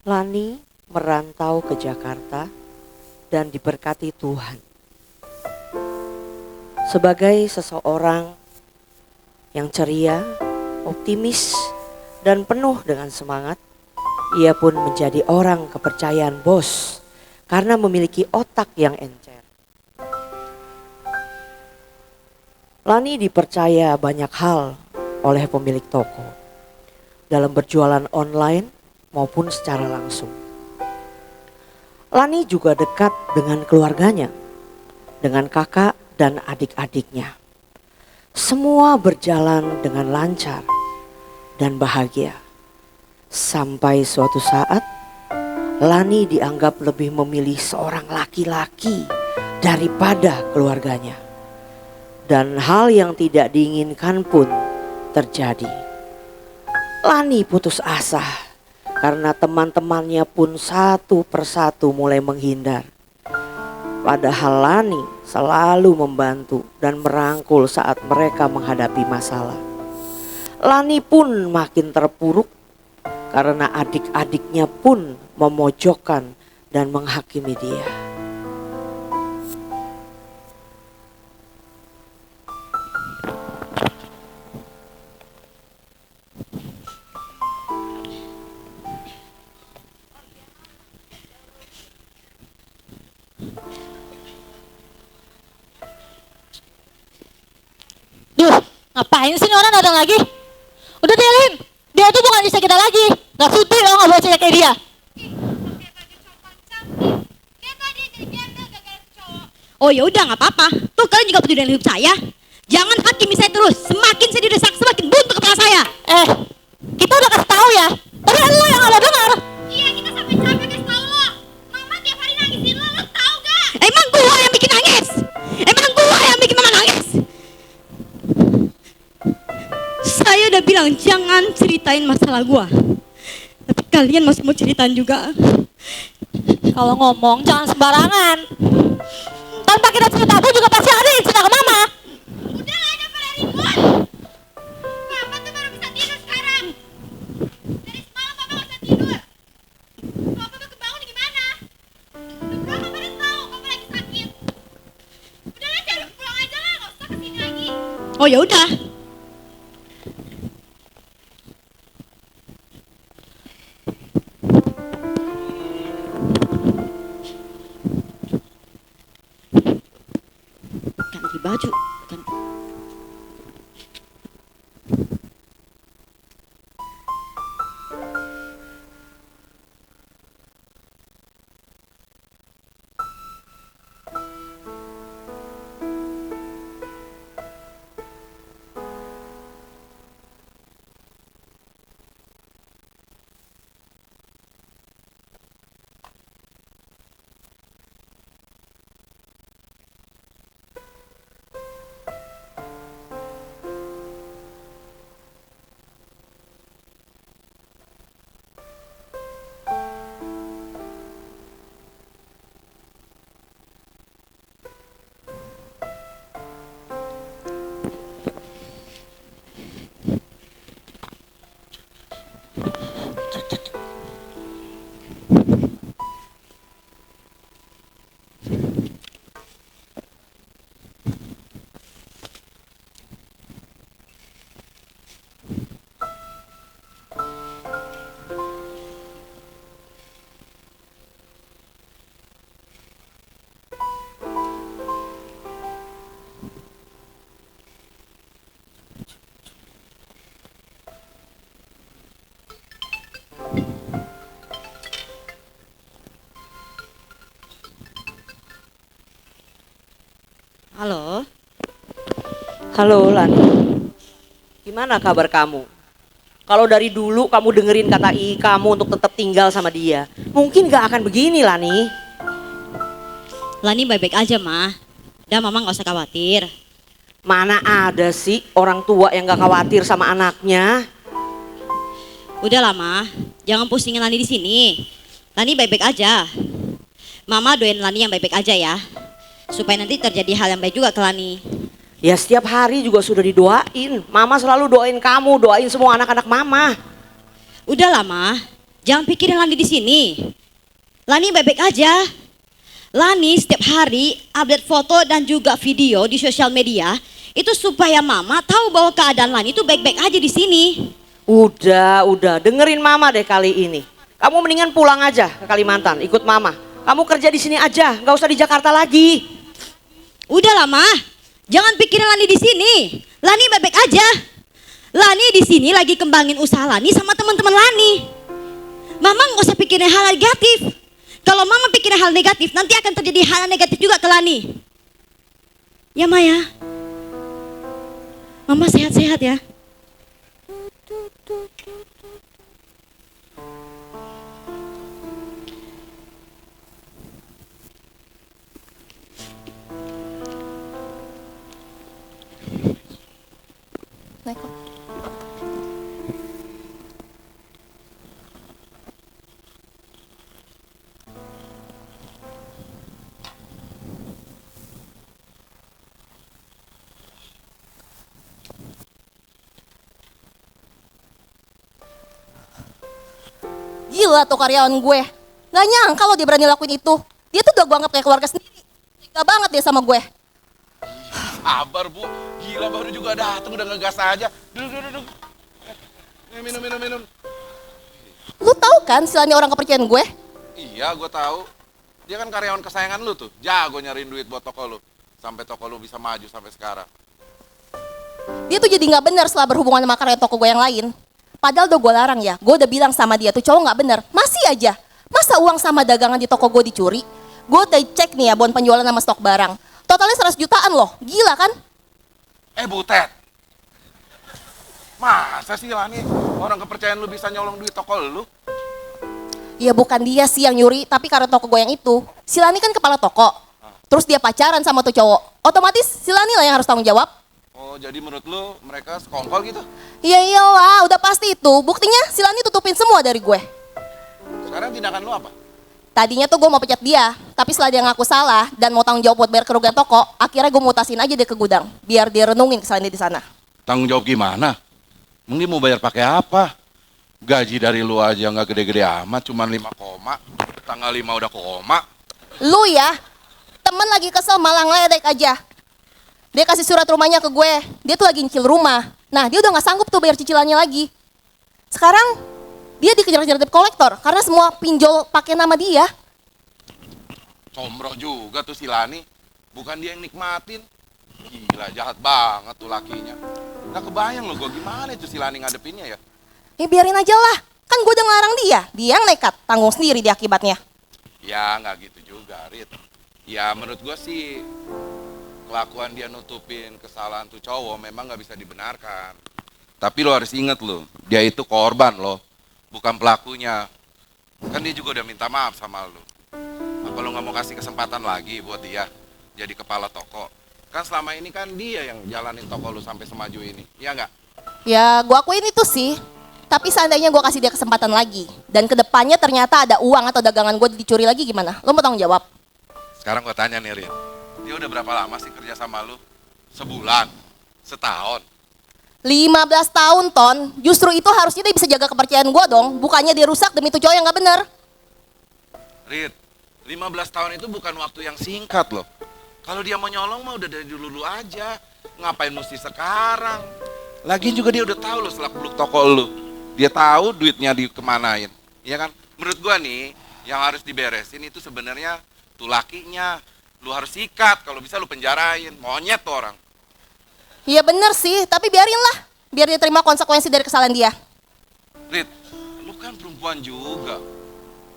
Lani merantau ke Jakarta dan diberkati Tuhan. Sebagai seseorang yang ceria, optimis, dan penuh dengan semangat, ia pun menjadi orang kepercayaan bos karena memiliki otak yang encer. Lani dipercaya banyak hal oleh pemilik toko dalam berjualan online maupun secara langsung. Lani juga dekat dengan keluarganya, dengan kakak dan adik-adiknya. Semua berjalan dengan lancar dan bahagia. Sampai suatu saat Lani dianggap lebih memilih seorang laki-laki daripada keluarganya. Dan hal yang tidak diinginkan pun terjadi. Lani putus asa karena teman-temannya pun satu persatu mulai menghindar. Padahal Lani selalu membantu dan merangkul saat mereka menghadapi masalah. Lani pun makin terpuruk karena adik-adiknya pun memojokkan dan menghakimi dia. Duh, ngapain sih nih orang datang lagi? Udah deh, Lin. Dia tuh bukan istri kita lagi. Gak suti lo gak boleh cerita kayak dia. Oh ya udah nggak apa-apa. Tuh kalian juga peduli dengan hidup saya. Jangan hakimi saya terus. Semakin saya didesak, semakin buntu kepala saya. Kita udah kasih tahu ya. Tapi lo yang nggak dengar. Iya, kita sampai capek kasih tahu lo. Mama tiap hari nangisin lo tahu gak? Emang gua yang bikin nangis. Emang gua yang bikin mama nangis. Saya udah bilang jangan ceritain masalah gua. Tapi kalian masih mau ceritain juga. Kalau ngomong jangan sembarangan. Tanpa kita cerita pun juga pasti ada yang cerita ke mama. Udah lah, ada pada ribut. Papa tuh baru bisa tidur sekarang. Dari semalam Papa gak bisa tidur. Kalau Papa kebangun gimana? Udah berapa kali tahu Papa lagi sakit. Udah lah, jangan pulang aja lah, gak usah kesini lagi. Oh ya udah. Ganti baju. Halo. Halo Lani, gimana kabar kamu? Kalau dari dulu kamu dengerin kata kamu untuk tetap tinggal sama dia, mungkin gak akan begini Lani. Lani baik-baik aja, Ma. Udah, Mama gak usah khawatir. Mana ada sih orang tua yang gak khawatir sama anaknya? Udah lah, Ma. Jangan pusingin Lani di sini. Lani baik-baik aja. Mama doain Lani yang baik-baik aja ya. Supaya nanti terjadi hal yang baik juga ke Lani. Ya setiap hari juga sudah didoain. Mama selalu doain kamu, doain semua anak-anak mama. Udah lah, Ma. Jangan pikirin Lani di sini. Lani baik-baik aja. Lani setiap hari update foto dan juga video di sosial media itu supaya mama tahu bahwa keadaan Lani itu baik-baik aja di sini. Udah, dengerin mama deh kali ini. Kamu mendingan pulang aja ke Kalimantan, ikut mama. Kamu kerja di sini aja, nggak usah di Jakarta lagi. Udahlah Ma, jangan pikirin Lani di sini. Lani baik-baik aja. Lani di sini lagi kembangin usaha Lani sama teman-teman Lani. Mama nggak usah pikirin hal negatif. Kalau Mama pikirin hal negatif, nanti akan terjadi hal negatif juga ke Lani. Ya Ma ya. Mama sehat-sehat ya. Naik kok. Gila tuh karyawan gue. Gak nyangka lo dia berani lakuin itu. Dia tuh udah gue anggap kayak keluarga sendiri. Tega banget dia sama gue. Sabar Bu, gila baru juga datang udah ngegas aja. Duduk. Minum. Lu tahu kan si Lani orang kepercayaan gue? Iya, gue tahu. Dia kan karyawan kesayangan lu tuh. Jago nyariin duit buat toko lu. Sampai toko lu bisa maju sampai sekarang. Dia tuh jadi gak bener setelah berhubungan sama karyawan toko gue yang lain. Padahal udah gue larang ya. Gue udah bilang sama dia tuh cowok gak bener. Masih aja. Masa uang sama dagangan di toko gue dicuri? Gue udah cek nih ya bon penjualan sama stok barang. Totalnya 100 jutaan loh. Gila kan? Butet. Masa sih Lani orang kepercayaan lu bisa nyolong duit toko lu? Ya bukan dia sih yang nyuri, tapi karena toko gue yang itu. Si Lani kan kepala toko. Terus dia pacaran sama tuh cowok. Otomatis si Lani lah yang harus tanggung jawab. Oh, jadi menurut lu mereka sekongkol gitu? Iya iyalah, udah pasti itu. Buktinya si Lani tutupin semua dari gue. Sekarang tindakan lu apa? Tadinya tuh gue mau pecat dia, tapi setelah dia ngaku salah dan mau tanggung jawab buat bayar kerugian toko, akhirnya gue mutasin aja dia ke gudang, biar dia renungin kesalahan dia di sana. Tanggung jawab gimana? Mungkin mau bayar pakai apa? Gaji dari lu aja nggak gede-gede amat, cuman 5 koma. Tanggal 5 udah koma. Lu ya, temen lagi kesel malah ngeledek aja. Dia kasih surat rumahnya ke gue, dia tuh lagi nyicil rumah. Nah dia udah gak sanggup tuh bayar cicilannya lagi. Sekarang dia dikejar-kejar debt kolektor karena semua pinjol pakai nama dia. Combro juga tuh si Lani. Bukan dia yang nikmatin. Gila, jahat banget tuh lakinya. Gak kebayang loh gue gimana itu si Lani ngadepinnya ya. Ya biarin aja lah, kan gue udah ngelarang dia. Dia yang nekat, tanggung sendiri dia akibatnya. Ya nggak gitu juga, Rit. Ya menurut gue sih kelakuan dia nutupin kesalahan tuh cowok memang nggak bisa dibenarkan. Tapi lo harus inget lo, dia itu korban lo, bukan pelakunya. Kan dia juga udah minta maaf sama lo. Apa lo nggak mau kasih kesempatan lagi buat dia jadi kepala toko? Kan selama ini kan dia yang jalanin toko lo sampai semaju ini, ya nggak? Ya gue akuin itu sih. Tapi seandainya gue kasih dia kesempatan lagi, dan kedepannya ternyata ada uang atau dagangan gue dicuri lagi gimana? Lo mau tanggung jawab? Sekarang gue tanya nih, Rit. Dia udah berapa lama sih kerja sama lu? Sebulan? Setahun? 15 tahun, Ton. Justru itu harusnya dia bisa jaga kepercayaan gue dong. Bukannya dia rusak demi tuh cowok yang gak bener. Rit, 15 tahun itu bukan waktu yang singkat loh. Kalau dia mau nyolong mah udah dari dulu aja. Ngapain mesti sekarang? Lagian juga dia udah tahu loh selak-beluk toko lu. Dia tahu duitnya dikemanain. Iya kan? Menurut gua nih, yang harus diberesin itu sebenarnya tuh lakinya. Lu harus sikat, kalau bisa lu penjarain. Monyet tuh orang. Iya bener sih, tapi biarin lah. Biar dia terima konsekuensi dari kesalahan dia. Rit, lu kan perempuan juga.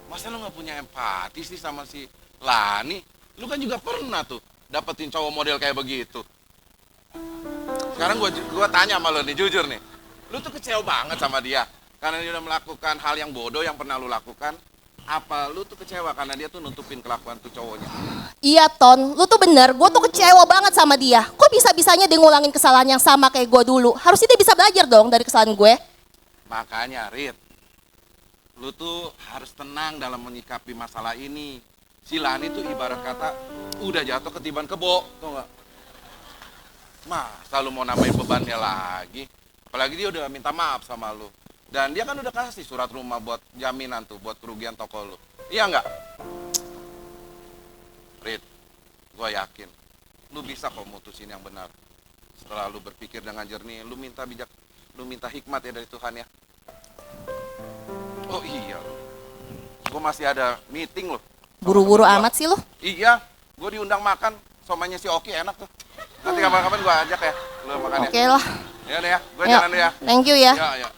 Masa lu gak punya empati sih sama si Lani? Lu kan juga pernah tuh dapetin cowok model kayak begitu. Sekarang gua tanya sama lu nih, jujur nih. Lu tuh kecewa banget sama dia. Karena dia udah melakukan hal yang bodoh yang pernah lu lakukan. Apa lu tuh kecewa karena dia tuh nutupin kelakuan tuh cowoknya? Iya Ton, lu tuh bener. Gue tuh kecewa banget sama dia. Kok bisa-bisanya dia ngulangin kesalahan yang sama kayak gue dulu? Harusnya dia bisa belajar dong dari kesalahan gue. Makanya, Rit, lu tuh harus tenang dalam menyikapi masalah ini. Si Lani tuh ibarat kata udah jatuh ketiban kebo, tuh nggak? Masa lu mau nambahin bebannya lagi? Apalagi dia udah minta maaf sama lu. Dan dia kan udah kasih surat rumah buat jaminan tuh, buat kerugian toko lu. Iya nggak? Rit, gue yakin lu bisa kok mutusin yang benar. Setelah lu berpikir dengan jernih, lu minta hikmat ya dari Tuhan ya. Oh iya, gue masih ada meeting loh. Buru-buru amat sih lo. Iya, gue diundang makan, somanya si Oki enak tuh. Nanti kapan-kapan gue ajak ya, lu makan ya. Oke lah. Ya deh ya, gue Yuk, jalan dulu ya. thank you ya. Ya, ya.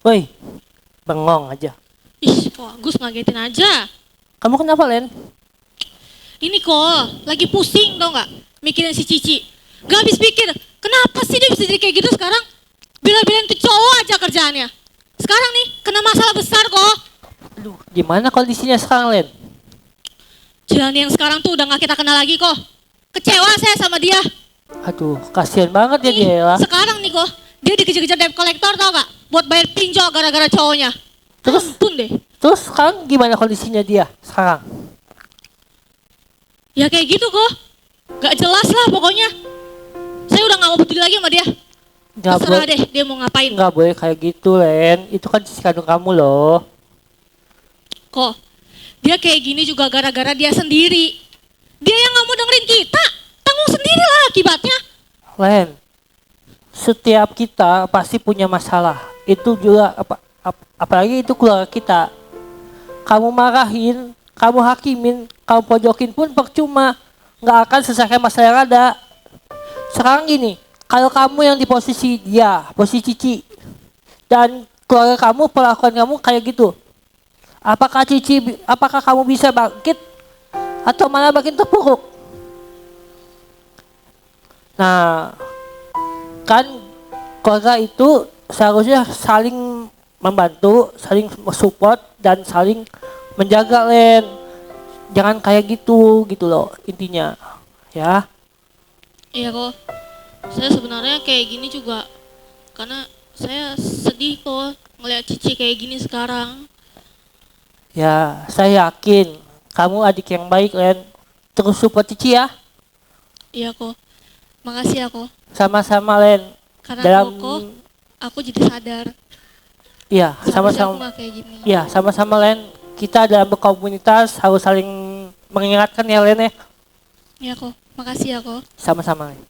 Woi, bengong aja. Ih, kok Agus ngagetin aja. Kamu kenapa, Len? Ini kok, lagi pusing tau gak? Mikirin si Cici. Gak habis pikir, kenapa sih dia bisa jadi kayak gitu sekarang? Bila-bilain tuh cowok aja kerjaannya. Sekarang nih, kena masalah besar kok. Aduh, gimana kondisinya sekarang, Len? Jalan yang sekarang tuh udah gak kita kenal lagi kok. Kecewa saya sama dia. Aduh, kasihan banget ya dia ya. Sekarang nih kok, dia dikejar-kejar debt collector tau gak? Buat bayar pinjol gara-gara cowoknya. Terus? Ampun deh. Terus sekarang gimana kondisinya dia sekarang? Ya kayak gitu kok. Gak jelas lah pokoknya. Saya udah gak mau peduli lagi sama dia. Nggak Terserah boleh, deh dia mau ngapain. nggak boleh kayak gitu, Len. Itu kan cici kandung kamu loh. Kok dia kayak gini juga gara-gara dia sendiri. Dia yang gak mau dengerin kita. Tanggung sendiri lah akibatnya. Len, setiap kita pasti punya masalah. Itu juga apalagi itu keluarga kita. Kamu marahin, kamu hakimin, kamu pojokin pun percuma. Nggak akan selesaikan masalah yang ada. Sekarang gini, kalau kamu yang di posisi dia, posisi Cici, dan keluarga kamu, perlakuan kamu kayak gitu, apakah kamu bisa bangkit atau malah makin terpuruk? Nah, kan keluarga itu seharusnya saling membantu, saling support, dan saling menjaga, Len. Jangan kayak gitu loh intinya, ya. Iya kok. Saya sebenarnya kayak gini juga karena saya sedih kok ngeliat Cici kayak gini sekarang. Ya, saya yakin kamu adik yang baik, Len. Terus support Cici ya. Iya kok. Makasih ya kok. Sama-sama, Len. Karena kok aku jadi sadar. Iya, Seharusnya aku sama-sama. gak kayak gini. Iya, sama-sama, Len. Kita dalam berkomunitas harus saling mengingatkan ya, Len ya. Iya kok. Makasih ya kok. Sama-sama, Len.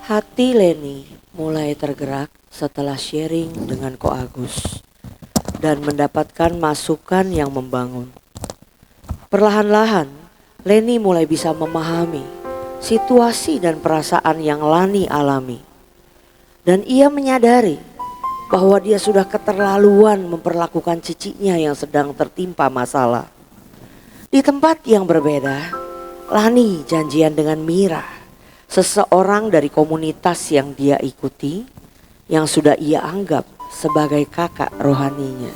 Hati Leni mulai tergerak setelah sharing dengan Ko Agus dan mendapatkan masukan yang membangun. Perlahan-lahan, Leni mulai bisa memahami situasi dan perasaan yang Lani alami. Dan ia menyadari bahwa dia sudah keterlaluan memperlakukan cicinya yang sedang tertimpa masalah. Di tempat yang berbeda, Lani janjian dengan Mira, seseorang dari komunitas yang dia ikuti, yang sudah ia anggap sebagai kakak rohaninya.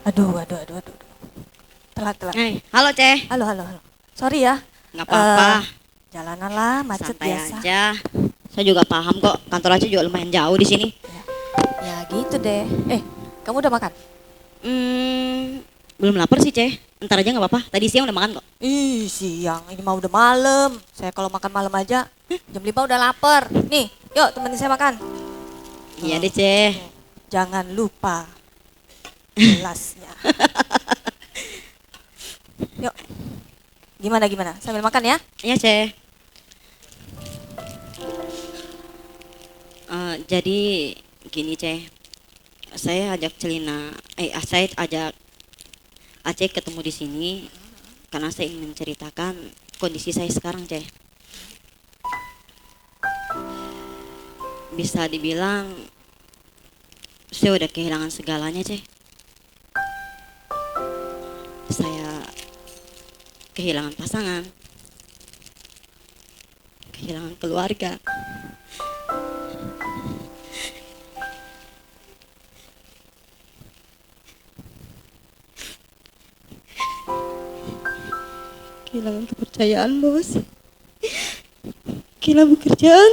Aduh. Telat. Halo Ceh. Halo. Sorry ya. Nggak apa-apa. Jalanan lah, macet Santai biasa. aja. Saya juga paham kok. Kantor aja juga lumayan jauh di sini. Ya gitu deh. Kamu udah makan? Belum lapar sih Ceh. Ntar aja nggak apa-apa. Tadi siang udah makan kok. Ih, siang. Ini mah udah malam. Saya kalau makan malam aja, jam 5 udah lapar. Nih, yuk temenin saya makan. Iya deh Ceh. Jangan lupa gelasnya. Yuk. Gimana? Sambil makan ya. Iya Ceh. Jadi gini Ceh. Saya ajak saya ajak Aceh ketemu di sini karena saya ingin menceritakan kondisi saya sekarang, Ceh. Bisa dibilang saya udah kehilangan segalanya, Ceh. Saya kehilangan pasangan, kehilangan keluarga. Kehilangan kepercayaan, Bos. Kehilangan pekerjaan.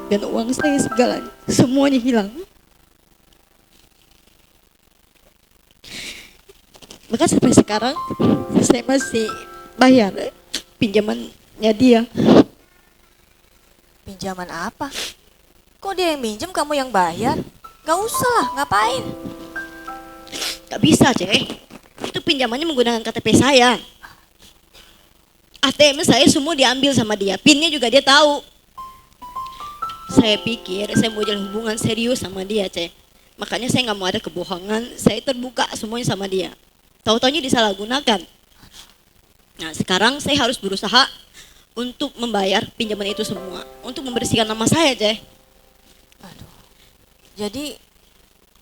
Dan uang saya segalanya, semuanya hilang. Bahkan sampai sekarang saya masih bayar pinjamannya dia. Pinjaman apa? Kok dia yang minjem, kamu yang bayar? Gak usah lah, ngapain? Gak bisa, Ceh. Itu pinjamannya menggunakan KTP saya. ATM saya semua diambil sama dia. PIN-nya juga dia tahu. Saya pikir saya mau jalan hubungan serius sama dia, Ceh. Makanya saya nggak mau ada kebohongan. Saya terbuka semuanya sama dia. Tahu-taunya disalahgunakan. Nah, sekarang saya harus berusaha untuk membayar pinjaman itu semua. Untuk membersihkan nama saya, Ceh. Aduh. Jadi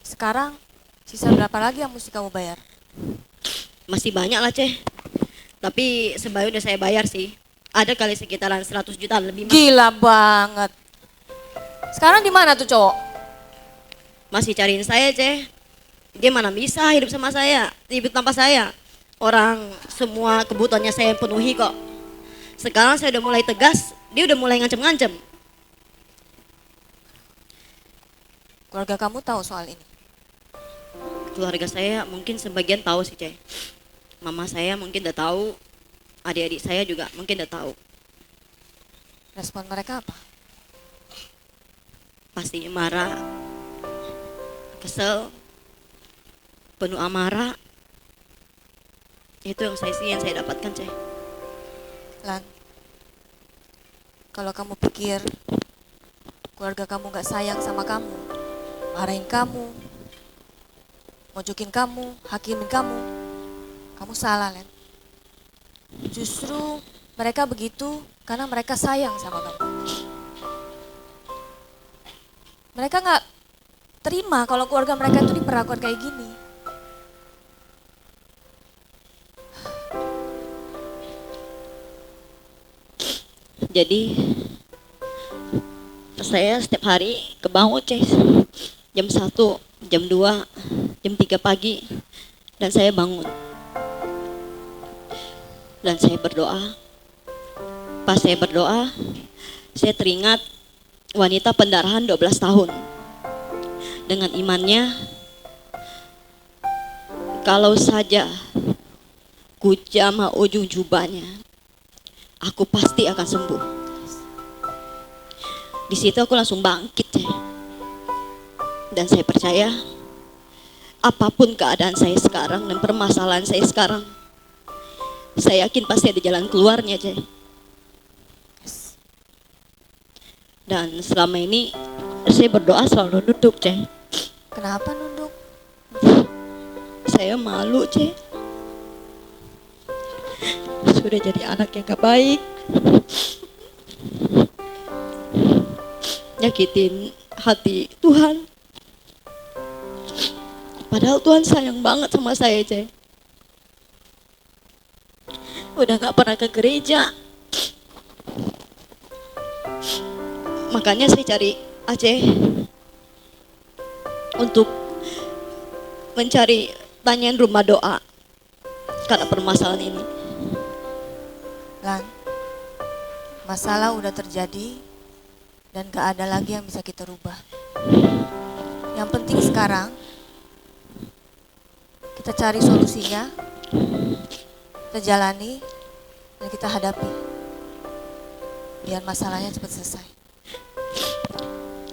sekarang sisa berapa lagi yang mesti kamu bayar? Masih banyak lah, Ceh. Tapi sebaiknya udah saya bayar sih. Ada kali sekitaran 100 juta lebih. Gila banget. Sekarang di mana tuh cowok? Masih cariin saya, Ceh. Dia mana bisa hidup sama saya, hidup tanpa saya. Orang semua kebutuhannya saya penuhi kok. Sekarang saya udah mulai tegas, dia udah mulai ngancem-ngancem. Keluarga kamu tahu soal ini? Keluarga saya mungkin sebagian tahu sih, Ceh. Mama saya mungkin udah tahu, adik-adik saya juga mungkin udah tahu. Respon mereka apa? Pastinya marah, kesel, penuh amarah. Itu yang saya dapatkan, Ceh. Lan, kalau kamu pikir keluarga kamu gak sayang sama kamu, marahin kamu, mojokin kamu, hakimin kamu salah, Len. Justru mereka begitu karena mereka sayang sama kamu. Mereka gak terima kalau keluarga mereka itu diperlakukan kayak gini. Jadi saya setiap hari kebangun, Ceh. Jam 1, jam 2, jam 3 pagi. Dan saya bangun. Dan saya berdoa. Pas saya berdoa, saya teringat wanita pendarahan 12 tahun. Dengan imannya, kalau saja ku jamah ujung jubahnya, aku pasti akan sembuh. Di situ aku langsung bangkit, Ceh. Dan saya percaya apapun keadaan saya sekarang dan permasalahan saya sekarang, saya yakin pasti ada jalan keluarnya, Ceh. Dan selama ini saya berdoa selalu nunduk, Ceh. Kenapa nunduk? Saya malu, Ceh. Sudah jadi anak yang gak baik. Nyakitin hati Tuhan. Padahal Tuhan sayang banget sama saya, Ceh. Udah gak pernah ke gereja. Makanya saya cari Aceh untuk mencari tanyain rumah doa karena permasalahan ini. Lan, masalah udah terjadi dan gak ada lagi yang bisa kita rubah. Yang penting sekarang kita cari solusinya, kita jalani, dan kita hadapi biar masalahnya cepat selesai.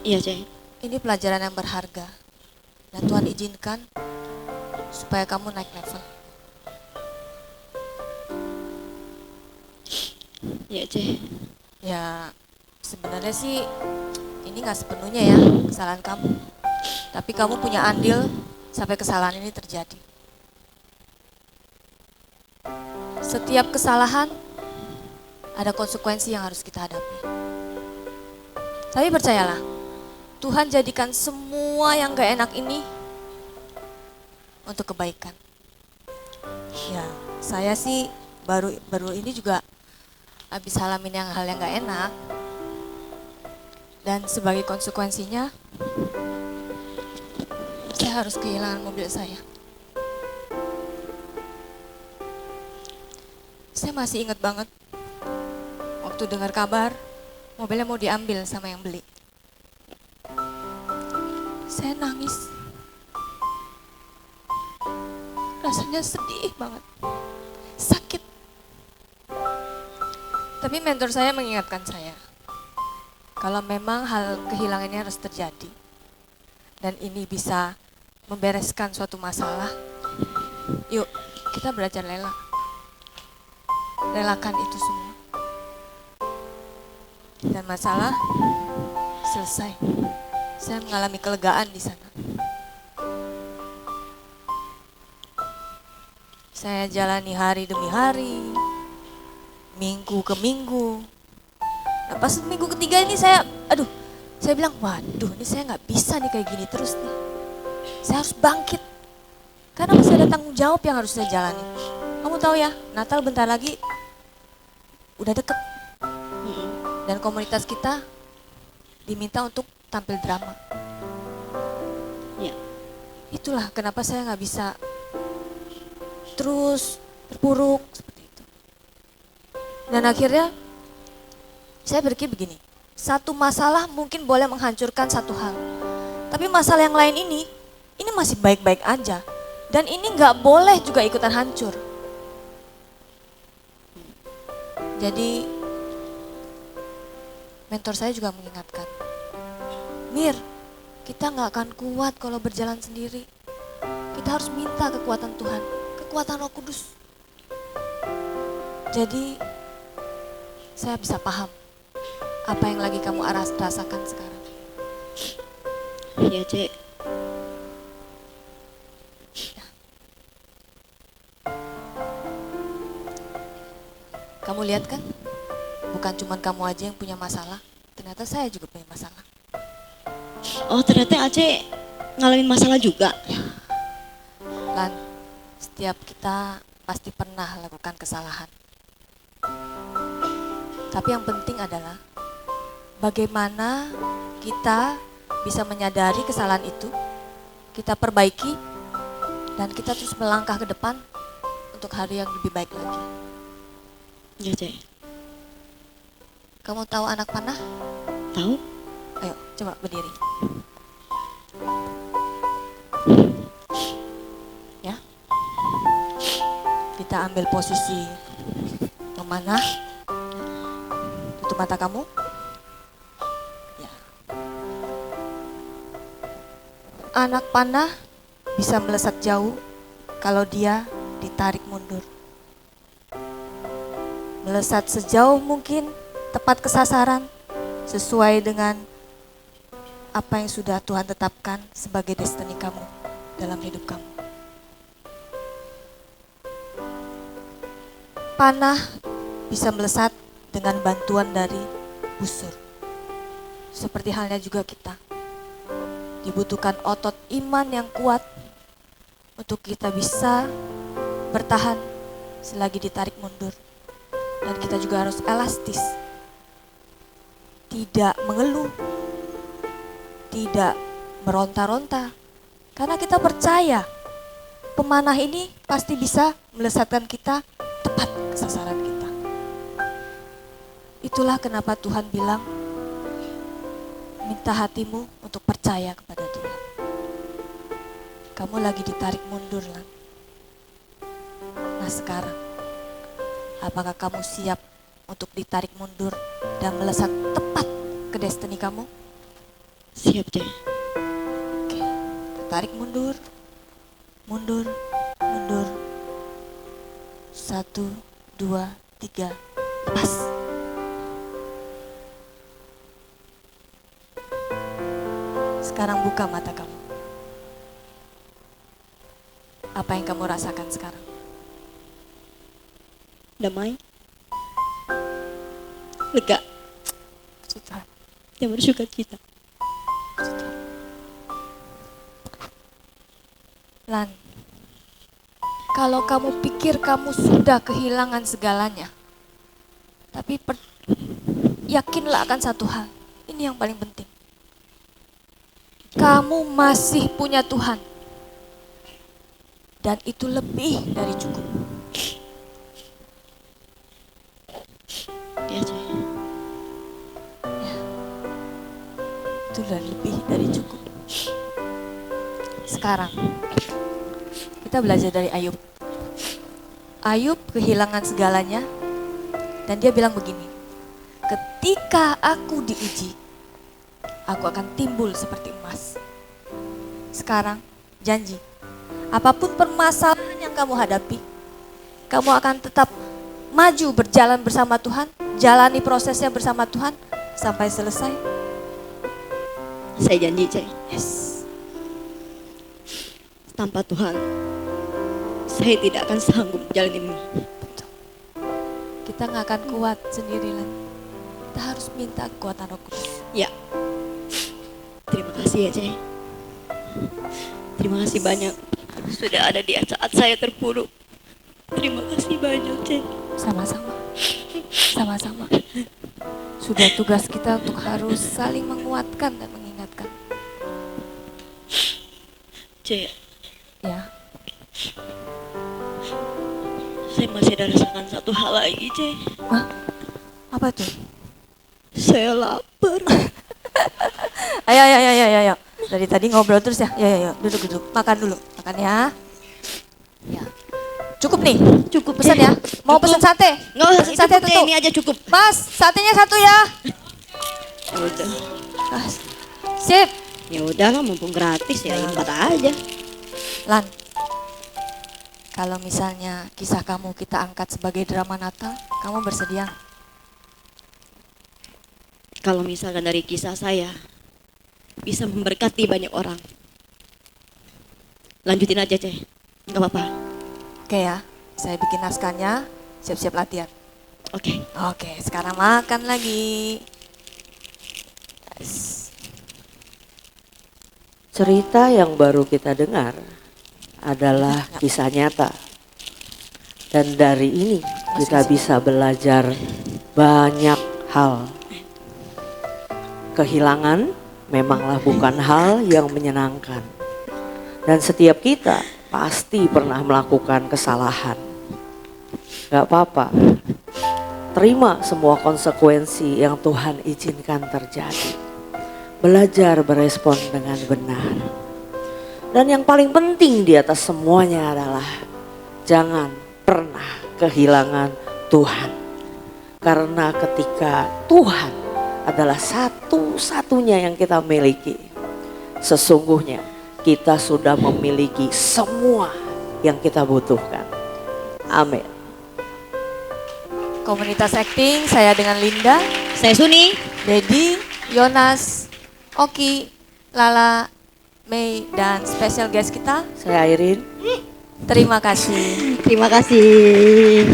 Iya, Ceh. Ini pelajaran yang berharga dan Tuhan izinkan supaya kamu naik level. Iya, Ceh. Ya sebenarnya sih ini nggak sepenuhnya ya kesalahan kamu. Tapi kamu punya andil sampai kesalahan ini terjadi. Setiap kesalahan ada konsekuensi yang harus kita hadapi. Tapi percayalah, Tuhan jadikan semua yang gak enak ini untuk kebaikan. Ya, saya sih baru ini juga habis hal yang gak enak. Dan sebagai konsekuensinya, saya harus kehilangan mobil saya. Saya masih ingat banget waktu dengar kabar mobilnya mau diambil sama yang beli. Saya nangis. Rasanya sedih banget. Sakit. Tapi mentor saya mengingatkan saya, kalau memang hal kehilangan ini harus terjadi dan ini bisa membereskan suatu masalah, yuk kita belajar rela. Relakan itu semua. Dan masalah selesai. Saya mengalami kelegaan di sana. Saya jalani hari demi hari, minggu ke minggu. Nah, pas minggu ketiga ini saya bilang, waduh ini saya nggak bisa nih kayak gini terus nih. Saya harus bangkit. Karena masih ada tanggung jawab yang harus saya jalani. Kamu tahu ya, Natal bentar lagi udah deket. Dan komunitas kita diminta untuk tampil drama. Ya. Itulah kenapa saya nggak bisa terus terpuruk seperti itu. Dan akhirnya saya berpikir begini, satu masalah mungkin boleh menghancurkan satu hal. Tapi masalah yang lain ini masih baik-baik aja. Dan ini nggak boleh juga ikutan hancur. Jadi mentor saya juga mengingatkan, Mir, kita nggak akan kuat kalau berjalan sendiri. Kita harus minta kekuatan Tuhan, kekuatan Roh Kudus. Jadi saya bisa paham apa yang lagi kamu rasakan sekarang. Ya, Cek. Kamu lihat kan, bukan cuma kamu aja yang punya masalah, ternyata saya juga punya masalah. Oh ternyata Aceh ngalamin masalah juga. Lan, setiap kita pasti pernah lakukan kesalahan. Tapi yang penting adalah bagaimana kita bisa menyadari kesalahan itu, kita perbaiki, dan kita terus melangkah ke depan untuk hari yang lebih baik lagi. Ya Cek. Kamu tahu anak panah? Tahu? Ayo, coba berdiri. Ya. Kita ambil posisi memanah. Tutup mata kamu. Ya. Anak panah bisa melesat jauh kalau dia ditarik mundur. Melesat sejauh mungkin, tepat ke sasaran, sesuai dengan apa yang sudah Tuhan tetapkan sebagai destiny kamu dalam hidup kamu. Panah bisa melesat dengan bantuan dari busur. Seperti halnya juga kita. Dibutuhkan otot iman yang kuat untuk kita bisa bertahan selagi ditarik mundur. Dan kita juga harus elastis. Tidak mengeluh. Tidak meronta-ronta. Karena kita percaya pemanah ini pasti bisa melesatkan kita tepat ke sasaran kita. Itulah kenapa Tuhan bilang, minta hatimu untuk percaya kepada Tuhan. Kamu lagi ditarik mundur, Lan. Nah sekarang, apakah kamu siap untuk ditarik mundur dan melesat tepat ke destiny kamu? Siap Cek. Oke, tarik mundur, mundur, mundur. 1, 2, 3, lepas. Sekarang buka mata kamu. Apa yang kamu rasakan sekarang? Damai. Lega. Sudah. Dan bersuka cita. Lan, kalau kamu pikir kamu sudah kehilangan segalanya, tapi yakinlah akan satu hal. Ini yang paling penting. Kamu masih punya Tuhan. Dan itu lebih dari cukup. Ya, Cai. Itu udah lebih dari cukup. Sekarang, kita belajar dari Ayub. Ayub kehilangan segalanya, dan dia bilang begini, ketika aku diuji, aku akan timbul seperti emas. Sekarang, janji, apapun permasalahan yang kamu hadapi, kamu akan tetap maju berjalan bersama Tuhan, jalani prosesnya bersama Tuhan, sampai selesai. Saya janji, Cai. Yes. Tanpa Tuhan, saya tidak akan sanggup menjalani ini. Kita nggak akan kuat sendirian. Kita harus minta kekuatan Roh Kudus. Ya. Terima kasih ya, Cai. Terima kasih banyak. Sudah ada di saat saya terpuruk. Terima kasih banyak, Cai. Sama-sama. Sama-sama. Sudah tugas kita untuk harus saling menguatkan dan mengingatkan. Cai, Ya, saya masih ada rasakan satu hal lagi, Cai. Hah? Apa tuh? Saya lapar. Ayo. Dari tadi ngobrol terus ya. Ya. Duduk. Makan dulu. Makan ya. Ya. Cukup nih. Cukup, Pesan ya. Mau Cukup. pesan sate? Nggak usah, Pesan itu sate pakai tutup. ini aja cukup. Mas, satenya satu ya. Ya udah. Ah, sip. Ya udahlah, mumpung gratis ya, empat aja. Lan, kalau misalnya kisah kamu kita angkat sebagai drama Natal, kamu bersedia? Kalau misalkan dari kisah saya bisa memberkati banyak orang, lanjutin aja, Cai. Nggak apa-apa. Oke ya, saya bikin naskahnya, siap-siap latihan. Oke. Oke, sekarang makan lagi. Yes. Cerita yang baru kita dengar adalah kisah nyata. Dan dari ini kita bisa belajar banyak hal. Kehilangan memanglah bukan hal yang menyenangkan. Dan setiap kita pasti pernah melakukan kesalahan. Gak apa-apa. Terima semua konsekuensi yang Tuhan izinkan terjadi. Belajar berespon dengan benar. Dan yang paling penting di atas semuanya adalah jangan pernah kehilangan Tuhan. Karena ketika Tuhan adalah satu-satunya yang kita miliki, sesungguhnya kita sudah memiliki semua yang kita butuhkan. Amin. Komunitas acting, saya dengan Linda, Saya Suni. Dedi, Yonas, Oki, Lala, Mei, dan special guest kita. Saya Airin. Terima kasih. Terima kasih.